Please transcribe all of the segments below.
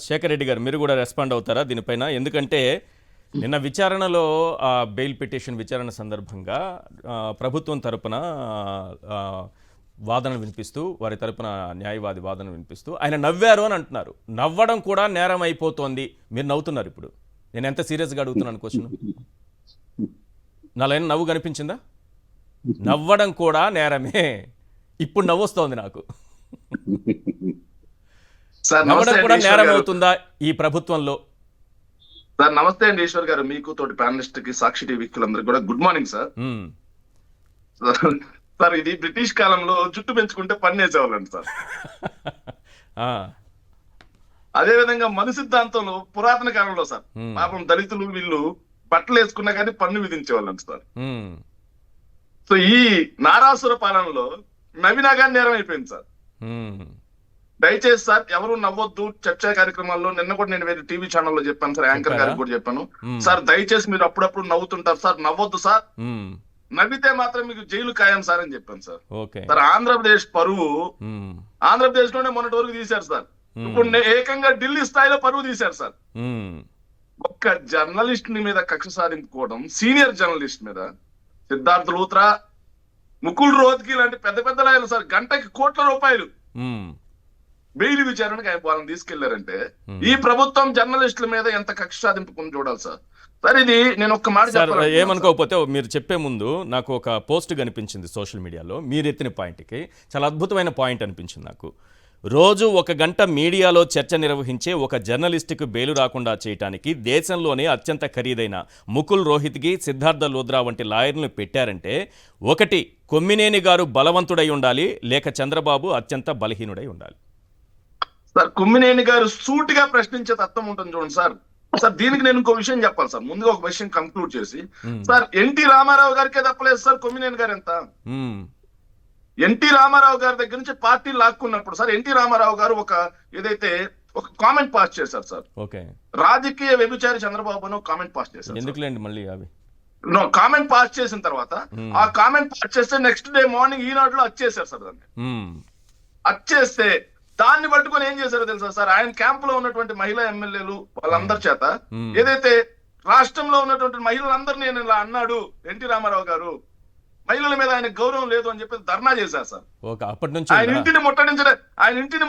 శేఖర్ రెడ్డి గారు మీరు కూడా రెస్పాండ్ అవుతారా దీనిపైన? ఎందుకంటే నిన్న విచారణలో బెయిల్ పిటిషన్ విచారణ సందర్భంగా ప్రభుత్వం తరపున వాదన వినిపిస్తూ వారి తరపున న్యాయవాది వాదన వినిపిస్తూ ఆయన నవ్వారు అని అంటున్నారు. నవ్వడం కూడా నేరం అయిపోతోంది. మీరు నవ్వుతున్నారు. ఇప్పుడు నేను ఎంత సీరియస్గా అడుగుతున్నాను క్వశ్చన్. నాలో నవ్వు కనిపించిందా? నవ్వడం కూడా నేరమే. ఇప్పుడు నవ్వొస్తోంది నాకు. నవ్వడం కూడా నేరం అవుతుందా ఈ ప్రభుత్వంలో? సార్ నమస్తే అండి ఈశ్వర్ గారు, మీకు తోటి ప్యానలిస్ట్ కి సాక్షి టీవీలందరూ కూడా గుడ్ మార్నింగ్ సార్. సార్ ఇది బ్రిటిష్ కాలంలో జుట్టు పెంచుకుంటే పన్నేసేవాళ్ళండి సార్. అదే విధంగా మను సిద్ధాంతంలో పురాతన కాలంలో సార్ పాపం దళితులు వీళ్ళు బట్టలు వేసుకున్నా కానీ పన్ను విధించేవాళ్ళండి సార్. సో ఈ నారాసుర పాలనలో నవ్వినా కానీ నేరం అయిపోయింది సార్. దయచేసి సార్ ఎవరు నవ్వొద్దు. చర్చా కార్యక్రమాల్లో నిన్న కూడా నేను వేరే టీవీ ఛానల్లో చెప్పాను సార్, యాంకర్ గారికి కూడా చెప్పాను సార్, దయచేసి మీరు అప్పుడప్పుడు నవ్వుతుంటారు సార్, నవ్వొద్దు సార్. నవ్వితే మాత్రం మీకు జైలు ఖాయం సార్ అని చెప్పాను సార్. సార్ ఆంధ్రప్రదేశ్ పరువు ఆంధ్రప్రదేశ్ లోనే మొన్నటి వరకు తీశారు సార్. ఇప్పుడు ఏకంగా ఢిల్లీ స్థాయిలో పరువు తీశారు సార్. ఒక్క జర్నలిస్ట్ మీద కక్ష సాధింపుకోవడం, సీనియర్ జర్నలిస్ట్ మీద సిద్ధార్థ్ లూత్రా, ముకుల్ రోహత్గి లాంటి పెద్ద పెద్ద లాయర్లు సార్ గంటకి కోట్ల రూపాయలు బెయిల్ విచారణకు ఆయన వాళ్ళని తీసుకెళ్లారంటే ఈ ప్రభుత్వం జర్నలిస్టుల మీద ఎంత కక్ష సాధింపుకుని చూడాలి సార్. సార్ ఇది నేను ఒక్క మాట చెప్పాలి. ఏమనుకోకపోతే మీరు చెప్పే ముందు నాకు ఒక పోస్ట్ కనిపించింది సోషల్ మీడియాలో. మీరు ఎత్తిన పాయింట్కి చాలా అద్భుతమైన పాయింట్ అనిపించింది నాకు. రోజు 1 గంట మీడియాలో చర్చ నిర్వహించే ఒక జర్నలిస్టుకు బెయిలు రాకుండా చేయడానికి దేశంలోనే అత్యంత ఖరీదైన ముకుల్ రోహిత్గి, సిద్ధార్థ లూత్రా వంటి లాయర్లను పెట్టారంటే ఒకటి కొమ్మినేని గారు బలవంతుడై ఉండాలి, లేక చంద్రబాబు అత్యంత బలహీనుడై ఉండాలి. సార్ కొమ్మినేని గారు సూటిగా ప్రశ్నించే తత్వం ఉంటుంది చూడండి సార్. సార్ దీనికి నేను ఇంకో విషయం చెప్పాలి సార్. ముందుగా ఒక విషయం కంక్లూడ్ చేసి, సార్ ఎన్టీ రామారావు గారికే తప్పలేదు సార్ కొమ్మినేని గారు ఎంత. ఎన్టీ రామారావు గారి దగ్గర నుంచి పార్టీ లాక్కున్నప్పుడు సార్ ఎన్టీ రామారావు గారు ఒక కామెంట్ పాస్ చేశారు సార్. రాజకీయ వ్యభిచారి చంద్రబాబు అని ఒక కామెంట్ పాస్ చేశారు. ఎందుకులేండి మళ్ళీ అవి కామెంట్ పాస్ చేసిన తర్వాత ఆ కామెంట్ పాస్ చేస్తే నెక్స్ట్ డే మార్నింగ్ ఈనాడులో వచ్చేసారు సార్. దాన్ని వచ్చేస్తే దాన్ని పట్టుకొని ఏం చేశారో తెలుసా సార్, ఆయన క్యాంప్ లో ఉన్నటువంటి మహిళా ఎమ్మెల్యేలు వాళ్ళందరి చేత ఏదైతే రాష్ట్రంలో ఉన్నటువంటి మహిళలందరినీ నేను ఇలా అన్నాడు ఎన్టీ రామారావు గారు, మహిళల మీద ఆయన గౌరవం లేదు అని చెప్పి ధర్నా చేశారు సార్. ఆయన ఇంటిని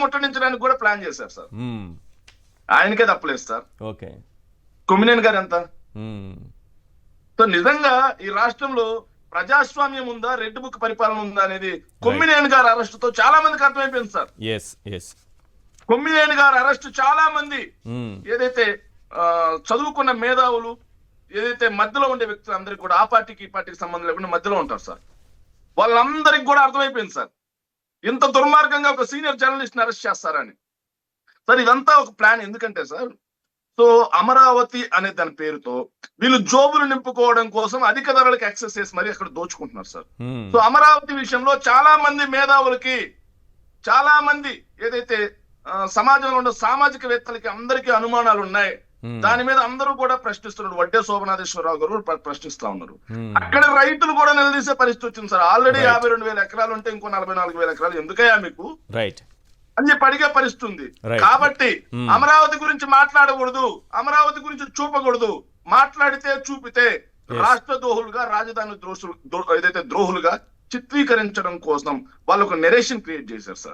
ముట్టడించడానికి కూడా ప్లాన్ చేశారు సార్. ఆయనకే తప్పలేదు సార్. కొమ్మినేని గారు ఎంత. సో నిజంగా ఈ రాష్ట్రంలో ప్రజాస్వామ్యం ఉందా, రెడ్ బుక్ పరిపాలన ఉందా అనేది కొమ్మినేని గారి అరెస్ట్ తో చాలా మందికి అర్థమైపోయింది సార్. కొమ్మినేని గారి అరెస్ట్ చాలా మంది ఏదైతే చదువుకున్న మేధావులు ఏదైతే మధ్యలో ఉండే వ్యక్తులు అందరికి కూడా ఆ పార్టీకి ఈ పార్టీకి సంబంధం లేకుండా మధ్యలో ఉంటారు సార్, వాళ్ళందరికి కూడా అర్థమైపోయింది సార్ ఇంత దుర్మార్గంగా ఒక సీనియర్ జర్నలిస్ట్ ని అరెస్ట్ చేస్తారని. సార్ ఇదంతా ఒక ప్లాన్. ఎందుకంటే సార్ సో అమరావతి అనే దాని పేరుతో వీళ్ళు జోబులు నింపుకోవడం కోసం అధిక ధరలకు యాక్సెస్ చేసి మరి అక్కడ దోచుకుంటున్నారు సార్. సో అమరావతి విషయంలో చాలా మంది మేధావులకి, చాలా మంది ఏదైతే సమాజంలో ఉన్న సామాజికవేత్తలకి అందరికీ అనుమానాలు ఉన్నాయి. దాని మీద అందరూ కూడా ప్రశ్నిస్తున్నారు. వడ్డే శోభనాథేశ్వరరావు గారు ప్రశ్నిస్తా ఉన్నారు. అక్కడ రైతులు కూడా నిలదీసే పరిస్థితి వచ్చింది సార్. ఆల్రెడీ 52,000 ఎకరాలు ఉంటే ఇంకో 44,000 ఎకరాలు ఎందుకయ్యా మీకు అని చెప్పి అడిగే పరిస్థితి ఉంది. కాబట్టి అమరావతి గురించి మాట్లాడకూడదు, అమరావతి గురించి చూపకూడదు. మాట్లాడితే చూపితే రాష్ట్ర ద్రోహులుగా, రాజధాని ఏదైతే ద్రోహులుగా చిత్రీకరించడం కోసం వాళ్ళు ఒక నెరేషన్ క్రియేట్ చేశారు సార్.